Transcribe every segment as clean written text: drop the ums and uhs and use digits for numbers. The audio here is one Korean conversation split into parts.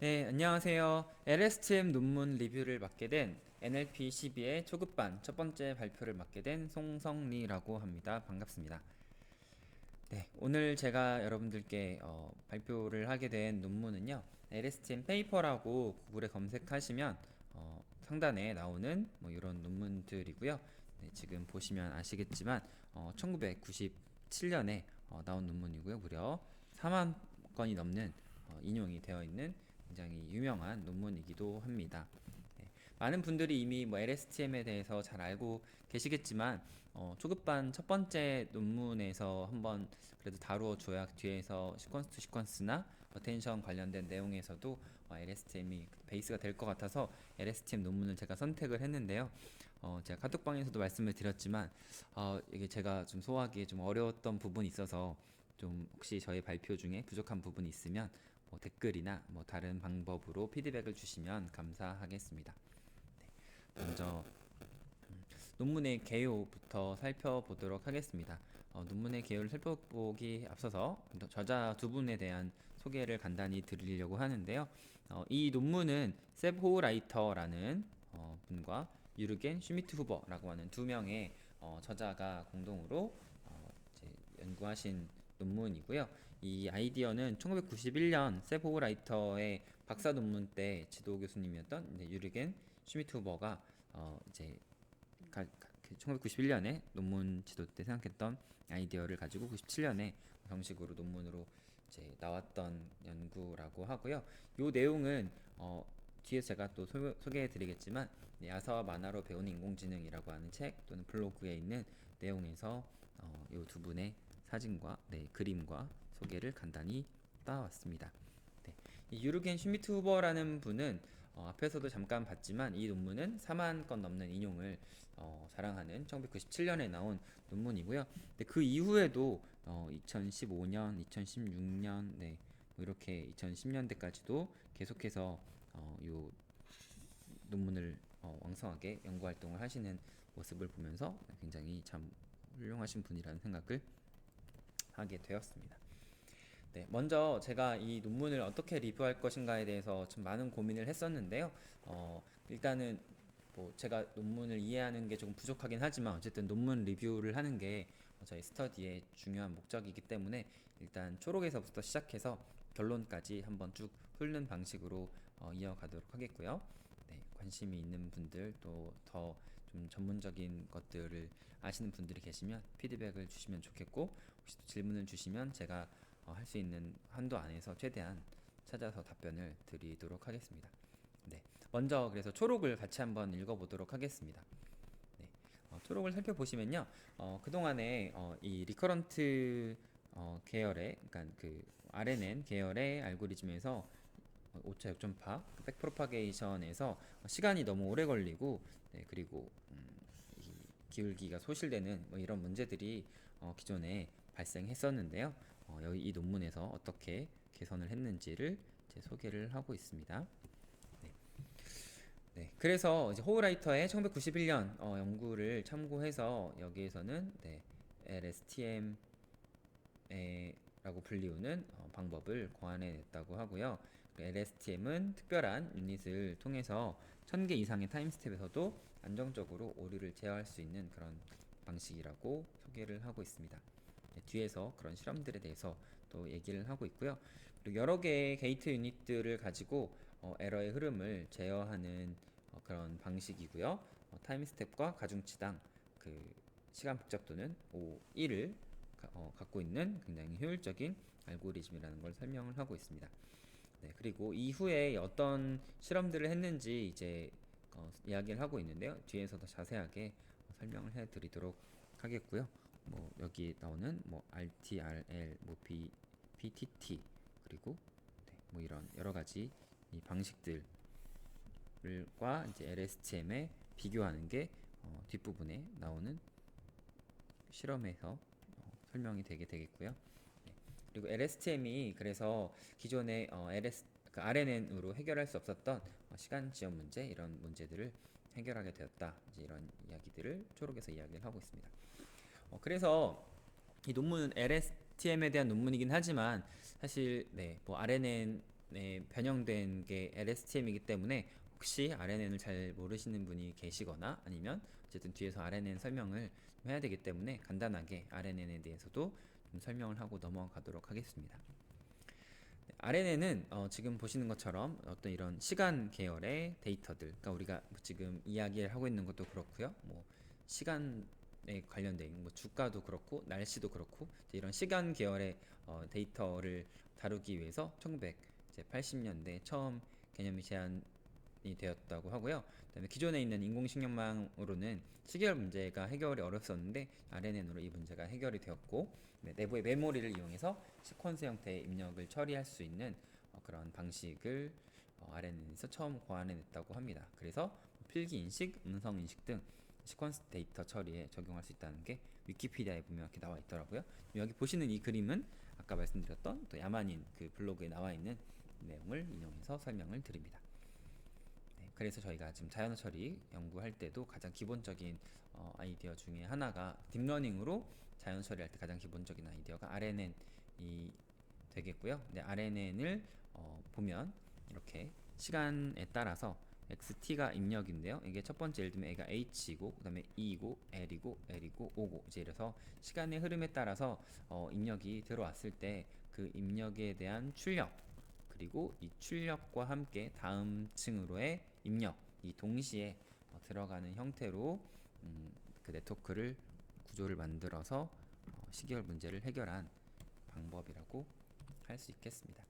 네, 안녕하세요. LSTM 논문 리뷰를 맡게 된 NLP 12의 초급반 첫 번째 발표를 맡게 된 송성리라고 합니다. 반갑습니다. 네, 오늘 제가 여러분들께 발표를 하게 된 논문은요, LSTM 페이퍼라고 구글에 검색하시면 상단에 나오는 뭐 이런 논문들이고요. 네, 지금 보시면 아시겠지만 1997년에 나온 논문이고요. 무려 4만 건이 넘는 인용이 되어 있는 굉장히 유명한 논문이기도 합니다. 네, 많은 분들이 이미 뭐 LSTM에 대해서 잘 알고 계시겠지만 초급반 첫 번째 논문에서 한번 그래도 다루어 줘야 뒤에서 시퀀스 투 시퀀스나 어텐션 관련된 내용에서도 LSTM이 베이스가 될 것 같아서 LSTM 논문을 제가 선택을 했는데요. 제가 카톡방에서도 말씀을 드렸지만 이게 제가 좀 소화하기 좀 어려웠던 부분이 있어서 좀 혹시 저희 발표 중에 부족한 부분이 있으면 뭐 댓글이나 뭐 다른 방법으로 피드백을 주시면 감사하겠습니다. 네, 먼저 논문의 개요부터 살펴보도록 하겠습니다. 논문의 개요를 살펴보기 앞서서 저자 두 분에 대한 소개를 간단히 드리려고 하는데요. 이 논문은 셉 호우라이터라는 분과 유르겐 슈미트 후버라고 하는 두 명의 저자가 공동으로 이제 연구하신 논문이고요. 이 아이디어는 1991년 셉 호우라이터의 박사 논문 때 지도 교수님이었던 유르겐 슈미트 후버가 이제 1991년에 논문 지도 때 생각했던 아이디어를 가지고 97년에 정식으로 논문으로 이제 나왔던 연구라고 하고요. 이 내용은 뒤에 제가 또 소개해드리겠지만 야사와 만화로 배우는 인공지능이라고 하는 책 또는 블로그에 있는 내용에서 이 두 분의 사진과 그림과 소개를 간단히 따왔습니다. 네, 이 유르겐 슈미트 후버라는 분은 앞에서도 잠깐 봤지만 이 논문은 4만 건 넘는 인용을 자랑하는 1997년에 나온 논문이고요. 근데 그 이후에도 2015년, 2016년, 뭐 이렇게 2010년대까지도 계속해서 요 논문을 왕성하게 연구 활동을 하시는 모습을 보면서 굉장히 참 훌륭하신 분이라는 생각을 하게 되었습니다. 네, 먼저 제가 이 논문을 어떻게 리뷰할 것인가에 대해서 좀 많은 고민을 했었는데요. 일단은 뭐 제가 논문을 이해하는 게 조금 부족하긴 하지만 어쨌든 논문 리뷰를 하는 게 저희 스터디의 중요한 목적이기 때문에 일단 초록에서부터 시작해서 결론까지 한번 쭉 훑는 방식으로 이어가도록 하겠고요. 네, 관심이 있는 분들 또 더 좀 전문적인 것들을 아시는 분들이 계시면 피드백을 주시면 좋겠고 혹시 또 질문을 주시면 제가 할 수 있는 한도 안에서 최대한 찾아서 답변을 드리도록 하겠습니다. 네, 먼저 그래서 초록을 같이 한번 읽어보도록 하겠습니다. 네, 초록을 살펴보시면요, 그동안에 이 리커런트 계열의, 그러니까 그 RNN 계열의 알고리즘에서 오차 역전파, 백프로파게이션에서 시간이 너무 오래 걸리고, 그리고 이 기울기가 소실되는 뭐 이런 문제들이 기존에 발생했었는데요. 이 논문에서 어떻게 개선을 했는지를 제 소개를 하고 있습니다. 네. 네, 그래서 이제 호우라이터의 1991년 연구를 참고해서 여기에서는 LSTM 라고 불리우는 방법을 고안해냈다고 하고요. LSTM은 특별한 유닛을 통해서 1000개 이상의 타임스텝에서도 안정적으로 오류를 제어할 수 있는 그런 방식이라고 소개를 하고 있습니다. 네, 뒤에서 그런 실험들에 대해서 또 얘기를 하고 있고요. 그리고 여러 개의 게이트 유닛들을 가지고 에러의 흐름을 제어하는 그런 방식이고요. 타임스텝과 가중치당 그 시간 복잡도는 1을 갖고 있는 굉장히 효율적인 알고리즘이라는 걸 설명을 하고 있습니다. 네, 그리고 이후에 어떤 실험들을 했는지 이제 이야기를 하고 있는데요. 뒤에서 더 자세하게 설명을 해드리도록 하겠고요. 뭐 여기 나오는 뭐 RTRL, 뭐 PTT 그리고 뭐 이런 여러 가지 이 방식들과 이제 LSTM에 비교하는 게 뒷부분에 나오는 실험에서 설명이 되게 되겠고요. 네. 그리고 LSTM이 그래서 기존의 그 RNN으로 해결할 수 없었던 시간 지연 문제 이런 문제들을 해결하게 되었다. 이제 이런 이야기들을 초록에서 이야기를 하고 있습니다. 그래서 이 논문은 LSTM에 대한 논문이긴 하지만 사실 뭐 RNN 변형된 게 LSTM이기 때문에 혹시 RNN을 잘 모르시는 분이 계시거나 아니면 어쨌든 뒤에서 RNN 설명을 좀 해야 되기 때문에 간단하게 RNN에 대해서도 좀 설명을 하고 넘어가도록 하겠습니다. RNN은 지금 보시는 것처럼 어떤 이런 시간 계열의 데이터들, 그러니까 우리가 지금 이야기를 하고 있는 것도 그렇고요. 뭐 시간에 관련된 뭐 주가도 그렇고 날씨도 그렇고 이런 시간 계열의 데이터를 다루기 위해서 1980년대 처음 개념이 제안이 되었다고 하고요. 그다음에 기존에 있는 인공신경망으로는 시계열 문제가 해결이 어렵었는데 RNN으로 이 문제가 해결이 되었고, 내부의 메모리를 이용해서 시퀀스 형태의 입력을 처리할 수 있는 그런 방식을 RNN에서 처음 고안해냈다고 합니다. 그래서 필기 인식, 음성 인식 등 시퀀스 데이터 처리에 적용할 수 있다는 게 위키피디아에 보면 이렇게 나와 있더라고요. 여기 보시는 이 그림은 아까 말씀드렸던 또 야만인 그 블로그에 나와 있는 내용을 인용해서 설명을 드립니다. 그래서 저희가 지금 자연어 처리 연구할 때도 가장 기본적인 아이디어 중에 하나가 딥러닝으로 자연어 처리할 때 가장 기본적인 아이디어가 RNN이 되겠고요. 근데 RNN을 보면 이렇게 시간에 따라서 XT가 입력인데요. 이게 첫 번째 예를 들면 A가 H이고 그 다음에 E이고 L이고 L이고 O고 이제 이래서 시간의 흐름에 따라서 입력이 들어왔을 때 그 입력에 대한 출력, 그리고 이 출력과 함께 다음 층으로의 입력, 이 동시에 들어가는 형태로 그 네트워크를 구조를 만들어서 시계열 문제를 해결한 방법이라고 할 수 있겠습니다.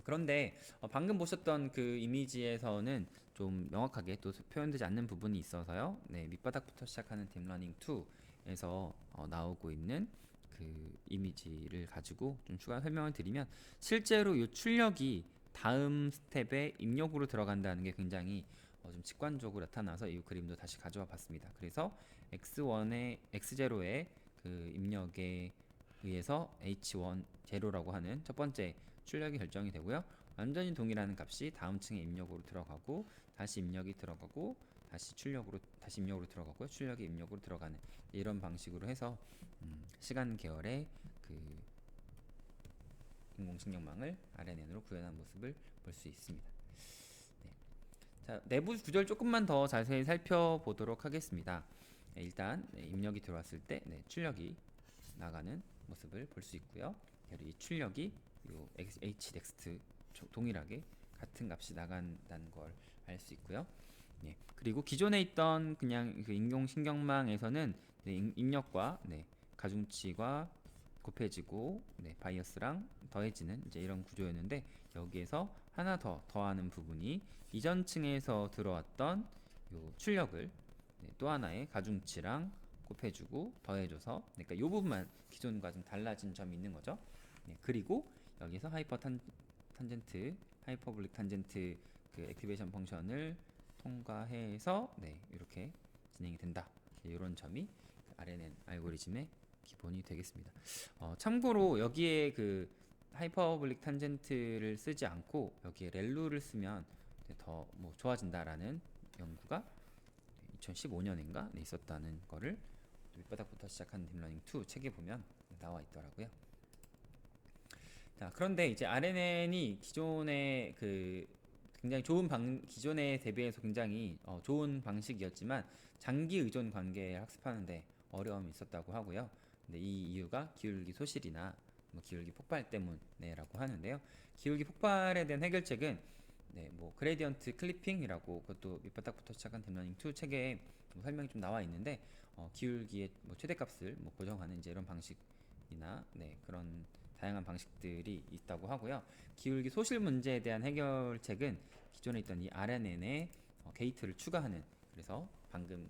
그런데 방금 보셨던 그 이미지에서는 좀 명확하게 또 표현되지 않는 부분이 있어서요. 네, 밑바닥부터 시작하는 딥러닝 2에서 나오고 있는 그 이미지를 가지고 좀 추가 설명을 드리면, 실제로 이 출력이 다음 스텝에 입력으로 들어간다는 게 굉장히 좀 직관적으로 나타나서 이 그림도 다시 가져와 봤습니다. 그래서 X1의 X0의 그 입력에 의해서 H1 제로라고 하는 첫 번째 출력이 결정이 되고요. 완전히 동일한 값이 다음 층에 입력으로 들어가고 다시 입력이 들어가고 다시 출력으로 다시 입력으로 들어가고 출력이 입력으로 들어가는 이런 방식으로 해서 시간 계열의 그 인공신경망을 RNN으로 구현한 모습을 볼 수 있습니다. 네. 자, 내부 구조를 조금만 더 자세히 살펴보도록 하겠습니다. 일단 입력이 들어왔을 때 출력이 나가는 모습을 볼 수 있고요. 이 출력이 요 hnext 동일하게 같은 값이 나간다는 걸 알 수 있고요. 그리고 기존에 있던 그냥 그 인공신경망에서는 입력과 가중치가 곱해지고 바이어스랑 더해지는 이제 이런 구조였는데, 여기에서 하나 더 더하는 부분이 이전 층에서 들어왔던 요 출력을 또 하나의 가중치랑 곱해주고 더해줘서, 그러니까 이 부분만 기존과 좀 달라진 점이 있는 거죠. 그리고 여기서 탄젠트, 하이퍼블릭 탄젠트 그 액티베이션 펑션을 통과해서 이렇게 진행이 된다. 이런 점이 RNN 알고리즘의 기본이 되겠습니다. 참고로 여기에 그 하이퍼블릭 탄젠트를 쓰지 않고 여기에 렐루를 쓰면 더 뭐 좋아진다라는 연구가 2015년인가 있었다는 거를 밑바닥부터 시작한 딥러닝 2 책에 보면 나와 있더라고요. 자, 그런데 이제 RNN이 기존의 그 굉장히 기존에 대비해서 굉장히 좋은 방식이었지만 장기 의존 관계를 학습하는데 어려움이 있었다고 하고요. 근데 이 이유가 기울기 소실이나 뭐 기울기 폭발 때문에라고 하는데요. 기울기 폭발에 대한 해결책은 뭐 그레디언트 클리핑이라고, 그것도 밑바닥부터 시작한 딥러닝 2 책에 뭐 설명이 좀 나와 있는데, 기울기의 뭐 최대값을 뭐 고정하는 이제 이런 방식이나 그런 다양한 방식들이 있다고 하고요. 기울기 소실 문제에 대한 해결책은 기존에 있던 이 RNN에 게이트를 추가하는, 그래서 방금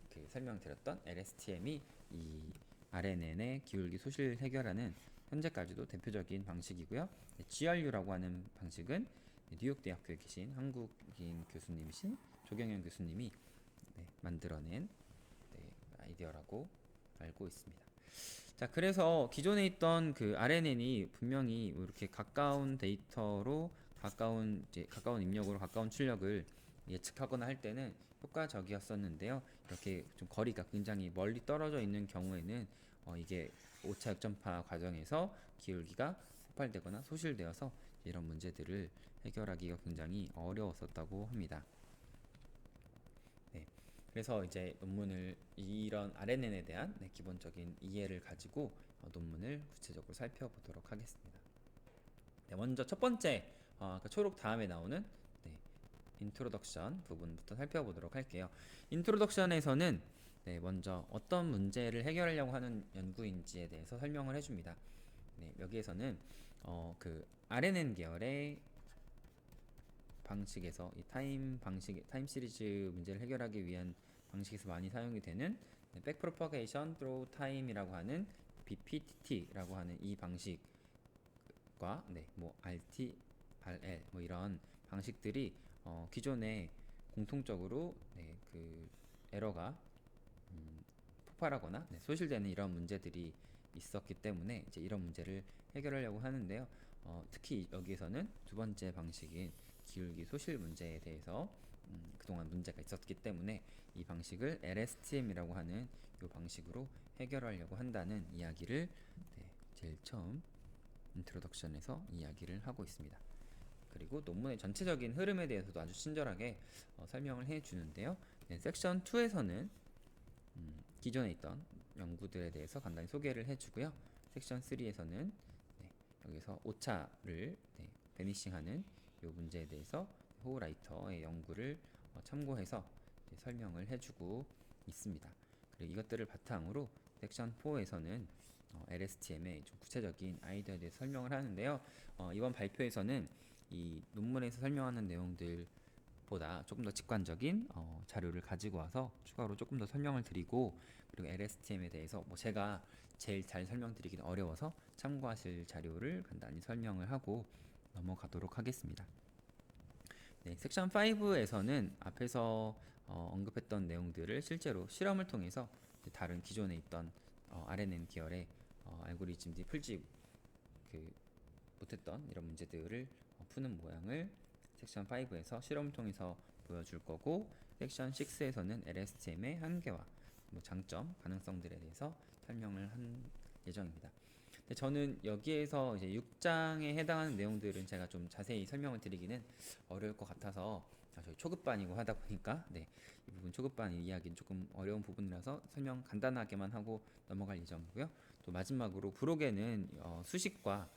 그 설명드렸던 LSTM이 이 RNN의 기울기 소실 해결하는 현재까지도 대표적인 방식이고요. GRU라고 하는 방식은 뉴욕 대학교에 계신 한국인 교수님이신 조경현 교수님이 만들어낸 아이디어라고 알고 있습니다. 자, 그래서 기존에 있던 그 RNN이 분명히 이렇게 가까운 데이터로 가까운 입력으로 가까운 출력을 예측하거나 할 때는 효과적이었었는데요. 이렇게 좀 거리가 굉장히 멀리 떨어져 있는 경우에는 이게 오차 역전파 과정에서 기울기가 폭발되거나 소실되어서 이런 문제들을 해결하기가 굉장히 어려웠었다고 합니다. 네, 그래서 이제 논문을 이런 RNN에 대한 기본적인 이해를 가지고 논문을 구체적으로 살펴보도록 하겠습니다. 네, 먼저 첫 번째 그 초록 다음에 나오는 인트로덕션 부분부터 살펴보도록 할게요. 인트로덕션에서는 먼저 어떤 문제를 해결하려고 하는 연구인지에 대해서 설명을 해줍니다. 여기에서는 그 RNN 계열의 방식에서 이 타임 시리즈 문제를 해결하기 위한 방식에서 많이 사용이 되는 Backpropagation Through Time이라고 하는 BPTT라고 하는 이 방식과 뭐 RT, RL 뭐 이런 방식들이 기존에 공통적으로 그 에러가 폭발하거나 소실되는 이런 문제들이 있었기 때문에 이제 이런 문제를 해결하려고 하는데요. 특히 여기에서는 두 번째 방식인 기울기 소실 문제에 대해서 그동안 문제가 있었기 때문에 이 방식을 LSTM이라고 하는 이 방식으로 해결하려고 한다는 이야기를 제일 처음 인트로덕션에서 이야기를 하고 있습니다. 그리고 논문의 전체적인 흐름에 대해서도 아주 친절하게 설명을 해주는데요. 섹션 2에서는 기존에 있던 연구들에 대해서 간단히 소개를 해주고요. 섹션 3에서는 여기서 오차를 베니싱하는 이 문제에 대해서 호우라이터의 연구를 참고해서 설명을 해주고 있습니다. 그리고 이것들을 바탕으로 섹션 4에서는 LSTM의 좀 구체적인 아이디어에 대해서 설명을 하는데요. 이번 발표에서는 이 논문에서 설명하는 내용들보다 조금 더 직관적인 자료를 가지고 와서 추가로 조금 더 설명을 드리고, 그리고 LSTM에 대해서 뭐 제가 제일 잘 설명드리기는 어려워서 참고하실 자료를 간단히 설명을 하고 넘어가도록 하겠습니다. 섹션 5에서는 앞에서 언급했던 내용들을 실제로 실험을 통해서 다른 기존에 있던 RNN 계열의 알고리즘들이 풀지 못했던 이런 문제들을 푸는 모양을 섹션 5에서 실험을 통해서 보여줄 거고, 섹션 6에서는 LSTM의 한계와 뭐 장점, 가능성들에 대해서 설명을 한 예정입니다. 저는 여기에서 이제 6장에 해당하는 내용들은 제가 좀 자세히 설명을 드리기는 어려울 것 같아서 저희 초급반이고 하다 보니까 이 부분 초급반 이야기는 조금 어려운 부분이라서 설명 간단하게만 하고 넘어갈 예정이고요. 또 마지막으로 브록에는 수식과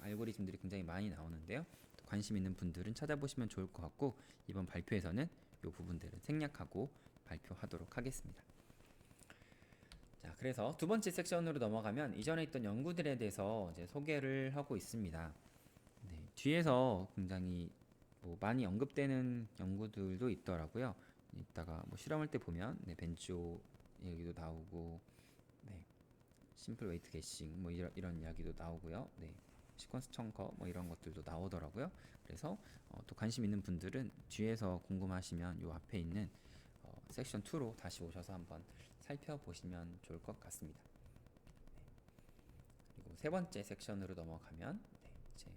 알고리즘들이 굉장히 많이 나오는데요. 또 관심 있는 분들은 찾아보시면 좋을 것 같고, 이번 발표에서는 이 부분들을 생략하고 발표하도록 하겠습니다. 자, 그래서 두 번째 섹션으로 넘어가면 이전에 있던 연구들에 대해서 이제 소개를 하고 있습니다. 뒤에서 굉장히 뭐 많이 언급되는 연구들도 있더라고요. 이따가 뭐 실험할 때 보면 벤조 얘기도 나오고, 심플 웨이트 게싱 뭐 이런 이야기도 나오고요. 시퀀스 청커 뭐 이런 것들도 나오더라고요. 그래서 또 관심 있는 분들은 뒤에서 궁금하시면 요 앞에 있는 섹션 2로 다시 오셔서 한번 살펴보시면 좋을 것 같습니다. 그리고 세 번째 섹션으로 넘어가면 이제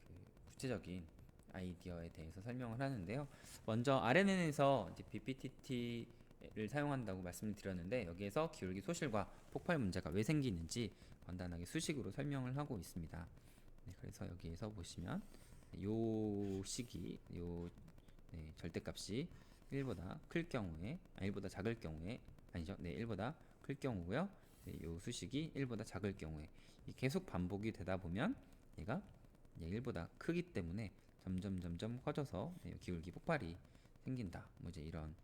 그 구체적인 아이디어에 대해서 설명을 하는데요. 먼저 RNN에서 이제 BPTT를 사용한다고 말씀을 드렸는데, 여기에서 기울기 소실과 폭발 문제가 왜 생기는지 간단하게 수식으로 설명을 하고 있습니다. 그래서 여기에서 보시면 요 시기, 요 절대값이 1보다 클 경우에, 1보다 작을 경우에, 아니죠, 1보다 클 경우고요. 요 수식이 1보다 작을 경우에 계속 반복이 되다 보면 얘가 1보다 크기 때문에 점점 커져서 기울기 폭발이 생긴다. 뭐 이제 이런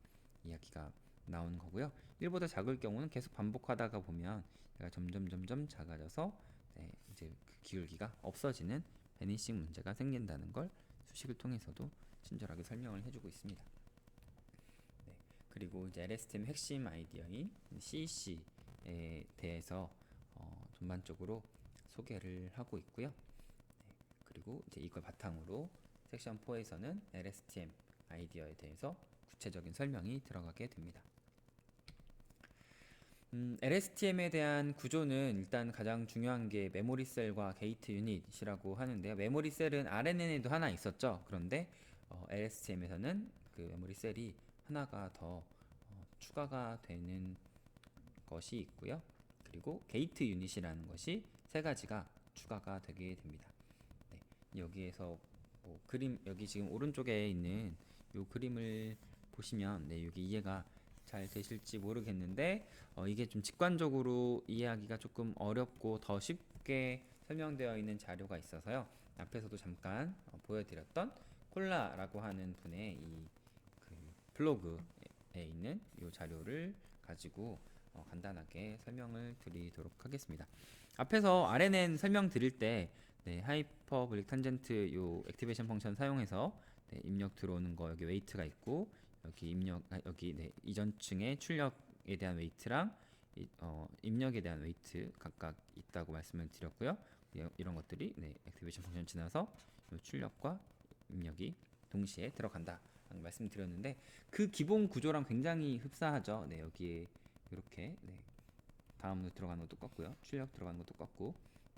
이야기가 나오는 거고요. 1보다 작을 경우는 계속 반복하다가 보면 얘가 점점 작아져서 이제 그 기울기가 없어지는 베니싱 문제가 생긴다는 걸 수식을 통해서도 친절하게 설명을 해주고 있습니다. 그리고 이제 LSTM 핵심 아이디어인 CEC에 대해서 전반적으로 소개를 하고 있고요. 그리고 이제 이걸 바탕으로 섹션 4에서는 LSTM 아이디어에 대해서 구체적인 설명이 들어가게 됩니다. LSTM에 대한 구조는 일단 가장 중요한 게 메모리 셀과 게이트 유닛이라고 하는데요. 메모리 셀은 RNN에도 하나 있었죠. 그런데 LSTM에서는 그 메모리 셀이 하나가 더 추가가 되는 것이 있고요. 그리고 게이트 유닛이라는 것이 세 가지가 추가가 되게 됩니다. 여기에서 뭐 그림 여기 지금 오른쪽에 있는 요 그림을 보시면 네, 여기 이해가 잘 되실지 모르겠는데 이게 좀 직관적으로 이해하기가 조금 어렵고 더 쉽게 설명되어 있는 자료가 있어서요. 앞에서도 잠깐 보여드렸던 콜라라고 하는 분의 이 그 블로그에 있는 이 자료를 가지고 간단하게 설명을 드리도록 하겠습니다. 앞에서 RNN 설명 드릴 때 네, 하이퍼블릭 탄젠트 요 액티베이션 펑션 사용해서 네, 입력 들어오는 거 여기 웨이트가 있고 여기 여기 네, 이전층의 출력에 대한 웨이트랑 입력에 대한 웨이트 각각 있다고 말씀을 드렸고요. 이런 것들이 네, 액티베이션 펑션 지나서 요 출력과 입력이 동시에 들어간다 말씀드렸는데 그 기본 구조랑 굉장히 흡사하죠. 네, 여기에 이렇게 네, 다음으로 들어가는 것도 똑같고요. 출력 들어가는 것도 똑같고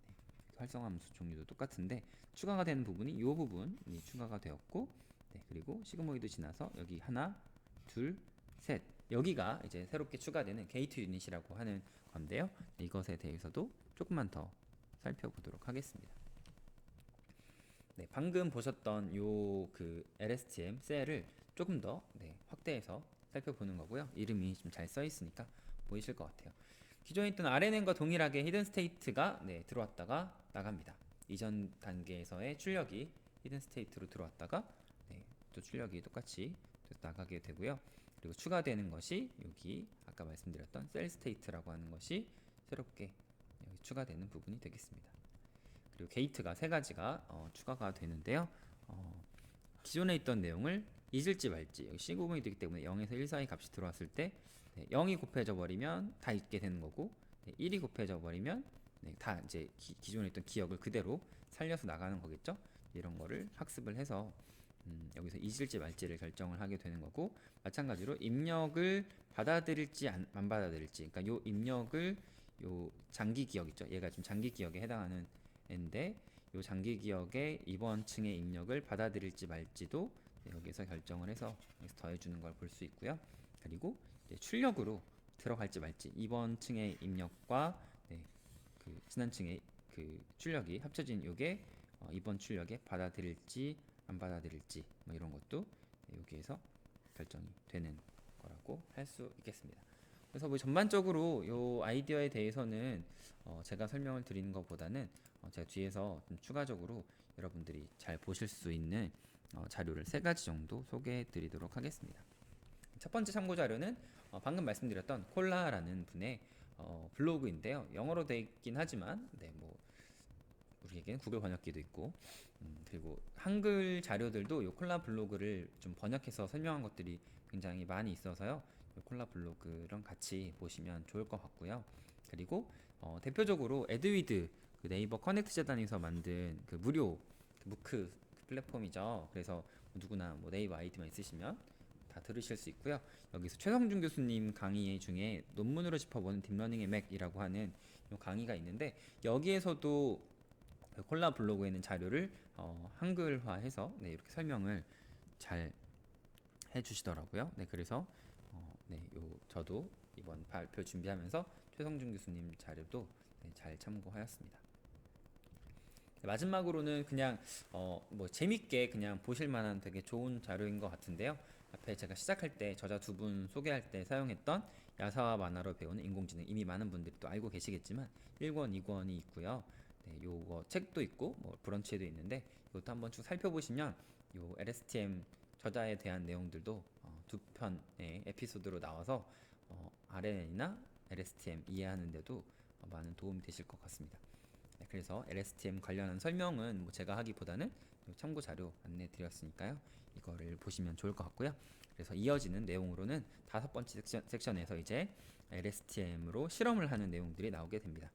네, 활성화 함수 종류도 똑같은데 추가가 되는 부분이 이 부분이 추가가 되었고 네, 그리고 시그모이드 지나서 여기 하나, 둘, 셋 여기가 이제 새롭게 추가되는 게이트 유닛이라고 하는 건데요. 네, 이것에 대해서도 조금만 더 살펴보도록 하겠습니다. 네, 방금 보셨던 요 그 LSTM 셀을 조금 더 네, 확대해서 살펴보는 거고요. 이름이 좀 잘 써 있으니까 보이실 것 같아요. 기존에 있던 RNN과 동일하게 히든 스테이트가 네, 들어왔다가 나갑니다. 이전 단계에서의 출력이 히든 스테이트로 들어왔다가 네, 또 출력이 똑같이 나가게 되고요. 그리고 추가되는 것이 여기 아까 말씀드렸던 셀 스테이트라고 하는 것이 새롭게 여기 추가되는 부분이 되겠습니다. 그리고 게이트가 세 가지가 추가가 되는데요. 기존에 있던 내용을 잊을지 말지 여기 C 구분이 되기 때문에 0에서 1 사이 값이 들어왔을 때 네, 0이 곱해져 버리면 다 잊게 되는 거고 네, 1이 곱해져 버리면 네, 다 이제 기존에 있던 기억을 그대로 살려서 나가는 거겠죠. 이런 거를 학습을 해서 여기서 잊을지 말지를 결정을 하게 되는 거고 마찬가지로 입력을 받아들일지 안 받아들일지 그러니까 요 입력을 요 장기 기억 있죠. 얘가 좀 장기 기억에 해당하는 인데 요 장기 기억의 이번 층의 입력을 받아들일지 말지도 여기서 결정을 해서 여기서 더해주는 걸 볼 수 있고요. 그리고 출력으로 들어갈지 말지 이번 층의 입력과 네, 그 지난 층의 그 출력이 합쳐진 요게 이번 출력에 받아들일지 안 받아들일지 뭐 이런 것도 여기에서 결정이 되는 거라고 할 수 있겠습니다. 그래서 뭐 전반적으로 요 아이디어에 대해서는 제가 설명을 드리는 것보다는 제가 뒤에서 좀 추가적으로 여러분들이 잘 보실 수 있는 자료를 세 가지 정도 소개해 드리도록 하겠습니다. 첫 번째 참고 자료는 방금 말씀드렸던 콜라라는 분의 블로그인데요. 영어로 되어 있긴 하지만 네, 뭐 우리에겐 구글 번역기도 있고 그리고 한글 자료들도 이 콜라 블로그를 좀 번역해서 설명한 것들이 굉장히 많이 있어서요. 이 콜라 블로그랑 같이 보시면 좋을 것 같고요. 그리고 대표적으로 에드위드 그 네이버 커넥트 재단에서 만든 그 무료 그 무크 플랫폼이죠. 그래서 누구나 뭐 네이버 아이디만 있으시면 다 들으실 수 있고요. 여기서 최성준 교수님 강의 중에 논문으로 짚어보는 딥러닝의 맥이라고 하는 이 강의가 있는데 여기에서도 콜라 블로그에 있는 자료를 한글화해서 네, 이렇게 설명을 잘 해주시더라고요. 네, 그래서 네, 저도 이번 발표 준비하면서 최성준 교수님 자료도 네, 잘 참고하였습니다. 네, 마지막으로는 그냥 뭐 재밌게 그냥 보실만한 되게 좋은 자료인 것 같은데요. 앞에 제가 시작할 때 저자 두 분 소개할 때 사용했던 야사와 만화로 배우는 인공지능 이미 많은 분들이 또 알고 계시겠지만 1권, 2권이 있고요. 네, 요거 책도 있고 뭐 브런치에도 있는데 이것도 한번 쭉 살펴보시면 요 LSTM 저자에 대한 내용들도 두 편의 에피소드로 나와서 RNN이나 LSTM 이해하는데도 많은 도움이 되실 것 같습니다. 네, 그래서 LSTM 관련한 설명은 뭐 제가 하기보다는 참고 자료 안내 드렸으니까요. 이거를 보시면 좋을 것 같고요. 그래서 이어지는 내용으로는 다섯 번째 섹션에서 이제 LSTM으로 실험을 하는 내용들이 나오게 됩니다.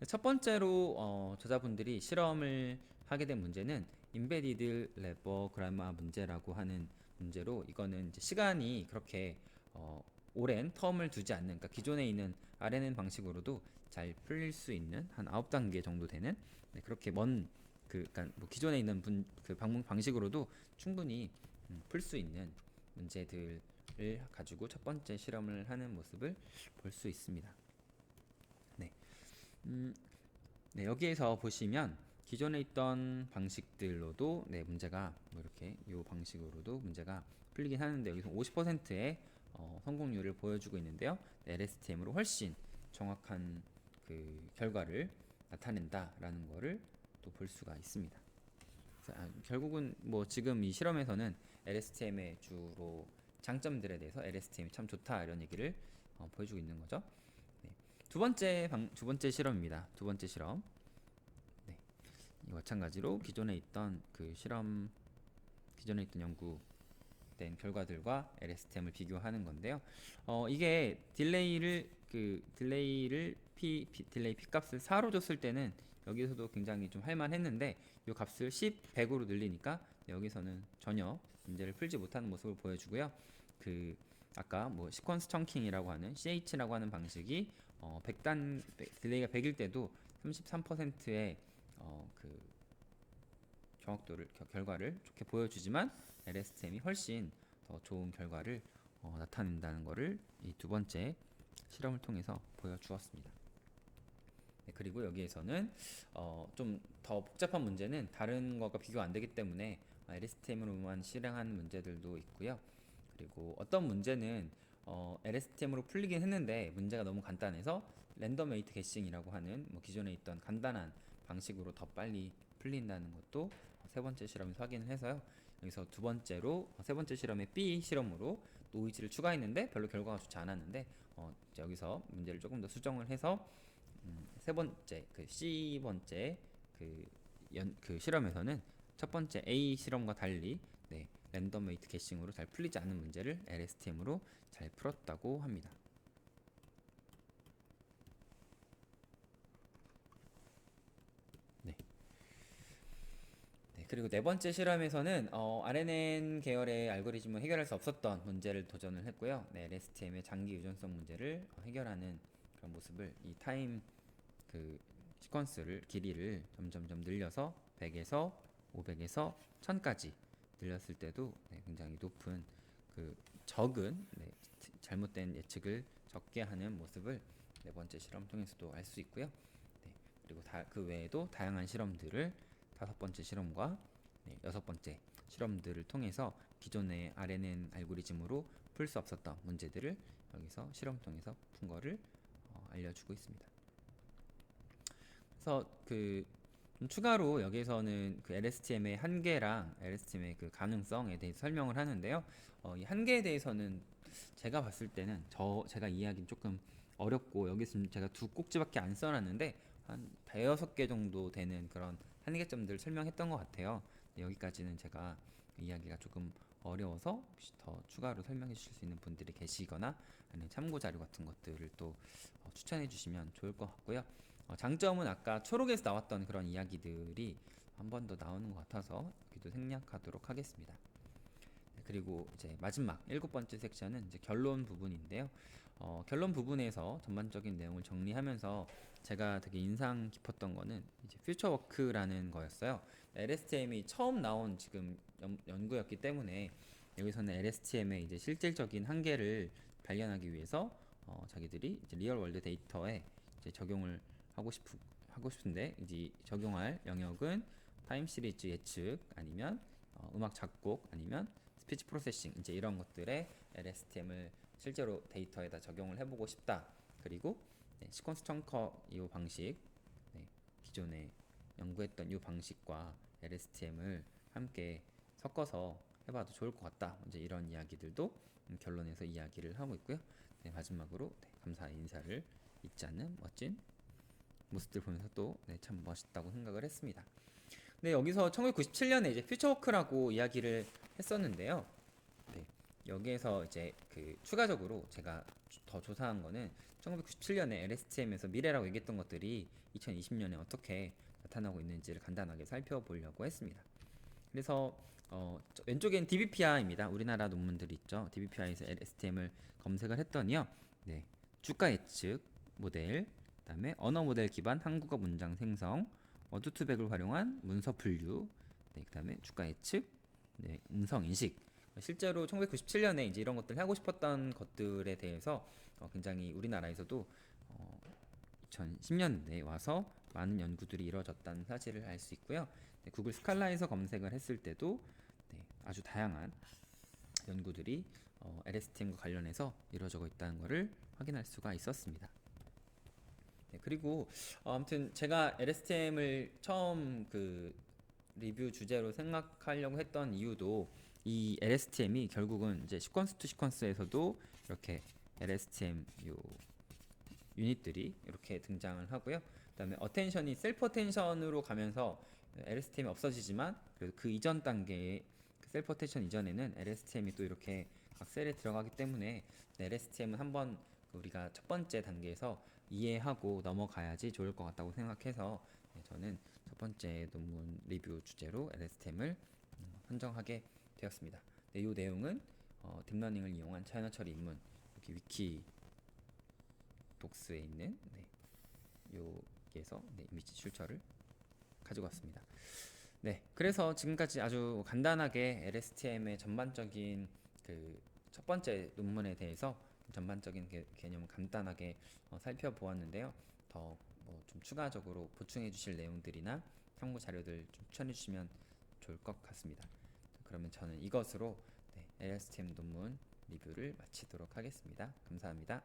첫 번째로 저자분들이 실험을 하게 된 문제는 인베디드 레버 그라마 문제라고 하는 문제로 이거는 이제 시간이 그렇게 오랜 텀을 두지 않는 그러니까 기존에 있는 RNN 방식으로도 잘 풀릴 수 있는 한 9단계 정도 되는 네, 그렇게 먼 그러니까 뭐 기존에 있는 그 방식으로도 충분히 풀 수 있는 문제들을 가지고 첫 번째 실험을 하는 모습을 볼 수 있습니다. 네. 네, 여기에서 보시면 기존에 있던 방식들로도 문제가 뭐 이렇게 이 방식으로도 문제가 풀리긴 하는데 여기서 50%의 성공률을 보여주고 있는데요. LSTM으로 훨씬 정확한 그 결과를 나타낸다라는 거를 또 볼 수가 있습니다. 결국은 뭐 지금 이 실험에서는 LSTM의 주로 장점들에 대해서 LSTM이 참 좋다 이런 얘기를 보여주고 있는 거죠. 네. 두 번째 실험입니다. 두 번째 실험. 네. 마찬가지로 기존에 있던 연구된 결과들과 LSTM을 비교하는 건데요. 이게 딜레이 P 값을 4로 줬을 때는 여기서도 굉장히 좀 할만했는데 이 값을 10, 100으로 늘리니까 여기서는 전혀 문제를 풀지 못하는 모습을 보여주고요. 아까 뭐 시퀀스 청킹이라고 하는 CH라고 하는 방식이 딜레이가 100일 때도 33%의 결과를 좋게 보여주지만 LSTM이 훨씬 더 좋은 결과를 나타낸다는 것을 이 두 번째 실험을 통해서 보여주었습니다. 네, 그리고 여기에서는 좀 더 복잡한 문제는 다른 것과 비교 안 되기 때문에 LSTM으로만 실행한 문제들도 있고요. 그리고 어떤 문제는 LSTM으로 풀리긴 했는데 문제가 너무 간단해서 랜덤 웨이트 게싱이라고 하는 뭐 기존에 있던 간단한 방식으로 더 빨리 풀린다는 것도 세 번째 실험에서 확인을 해서요. 여기서 세 번째 실험의 B 실험으로 노이즈를 추가했는데 별로 결과가 좋지 않았는데 여기서 문제를 조금 더 수정을 해서 세 번째 C 번째 실험에서는 첫 번째 A 실험과 달리 랜덤 웨이트 게싱으로 잘 풀리지 않는 문제를 LSTM으로 잘 풀었다고 합니다. 그리고 네 번째 실험에서는 RNN 계열의 알고리즘을 해결할 수 없었던 문제를 도전을 했고요. LSTM의 장기 유전성 문제를 해결하는 그런 모습을 이 타임 시퀀스를 길이를 점점점 늘려서 100에서 500에서 1000까지 늘렸을 때도 굉장히 높은 적은 잘못된 예측을 적게 하는 모습을 네 번째 실험 통해서도 알 수 있고요. 그리고 그 외에도 다양한 실험들을 다섯 번째 실험과 여섯 번째 실험들을 통해서 기존의 RNN 알고리즘으로 풀 수 없었던 문제들을 여기서 실험 통해서 푼 거를 알려주고 있습니다. 그래서 추가로 여기에서는 LSTM의 한계랑 LSTM의 가능성에 대해서 설명을 하는데요. 이 한계에 대해서는 제가 봤을 때는 제가 이해하기는 조금 어렵고 여기서 제가 두 꼭지밖에 안 써놨는데 한 대여섯 개 정도 되는 그런 한계점들을 설명했던 것 같아요. 여기까지는 제가 이야기가 조금 어려워서 혹시 더 추가로 설명해 주실 수 있는 분들이 계시거나 아니면 참고 자료 같은 것들을 또 추천해 주시면 좋을 것 같고요. 장점은 아까 초록에서 나왔던 그런 이야기들이 한 번 더 나오는 것 같아서 여기도 생략하도록 하겠습니다. 그리고 이제 마지막 일곱 번째 섹션은 이제 결론 부분인데요. 결론 부분에서 전반적인 내용을 정리하면서 제가 되게 인상 깊었던 거는 이제 퓨처워크라는 거였어요. LSTM이 처음 나온 지금 연구였기 때문에 여기서는 LSTM의 이제 실질적인 한계를 발견하기 위해서 자기들이 이제 리얼 월드 데이터에 이제 적용을 하고 싶은데 이제 적용할 영역은 타임 시리즈 예측 아니면 음악 작곡 아니면 스피치 프로세싱 이제 이런 것들에 LSTM을 실제로 데이터에다 적용을 해보고 싶다. 그리고 시퀀스 청커 이 방식 기존에 연구했던 이 방식과 LSTM을 함께 섞어서 해봐도 좋을 것 같다. 이제 이런 이야기들도 결론에서 이야기를 하고 있고요. 마지막으로 감사의 인사를 잊지 않는 멋진 모습들 보면서 또 참 멋있다고 생각을 했습니다. 네, 여기서 1997년에 이제 퓨처워크라고 이야기를 했었는데요. 여기에서 이제 추가적으로 제가 더 조사한 거는 1997년에 LSTM에서 미래라고 얘기했던 것들이 2020년에 어떻게 나타나고 있는지를 간단하게 살펴보려고 했습니다. 그래서 왼쪽엔 DBPI입니다. 우리나라 논문들이 있죠. DBPI에서 LSTM을 검색을 했더니요. 주가 예측 모델, 그다음에 언어 모델 기반 한국어 문장 생성, 워드2벡을 활용한 문서 분류, 그다음에 주가 예측, 음성 인식. 실제로 1997년에 이제 이런 것들 하고 싶었던 것들에 대해서 굉장히 우리나라에서도 2010년대에 와서 많은 연구들이 이루어졌다는 사실을 알 수 있고요. 네, 구글 스칼라에서 검색을 했을 때도 네, 아주 다양한 연구들이 LSTM과 관련해서 이루어지고 있다는 것을 확인할 수가 있었습니다. 네, 그리고 아무튼 제가 LSTM을 처음 그 리뷰 주제로 생각하려고 했던 이유도 이 LSTM이 결국은 이제 시퀀스 투 시퀀스에서도 이렇게 LSTM 요 유닛들이 이렇게 등장을 하고요. 그다음에 어텐션이 셀프 어텐션으로 가면서 LSTM이 없어지지만 그래도 그 이전 단계의 그 셀프 어텐션 이전에는 LSTM이 또 이렇게 각 셀에 들어가기 때문에 LSTM은 한번 우리가 첫 번째 단계에서 이해하고 넘어가야지 좋을 것 같다고 생각해서 저는 첫 번째 논문 리뷰 주제로 LSTM을 선정하게 되었습니다. 네, 이 내용은 딥러닝을 이용한 차이나 처리 입문 여기 위키 독스에 있는 여기에서 이미지 출처를 가지고 왔습니다. 네, 그래서 지금까지 아주 간단하게 LSTM의 전반적인 그 첫 번째 논문에 대해서 전반적인 개념을 간단하게 살펴보았는데요. 더 좀 추가적으로 보충해 주실 내용들이나 참고 자료들 좀 추천해 주시면 좋을 것 같습니다. 그러면 저는 이것으로 LSTM 논문 리뷰를 마치도록 하겠습니다. 감사합니다.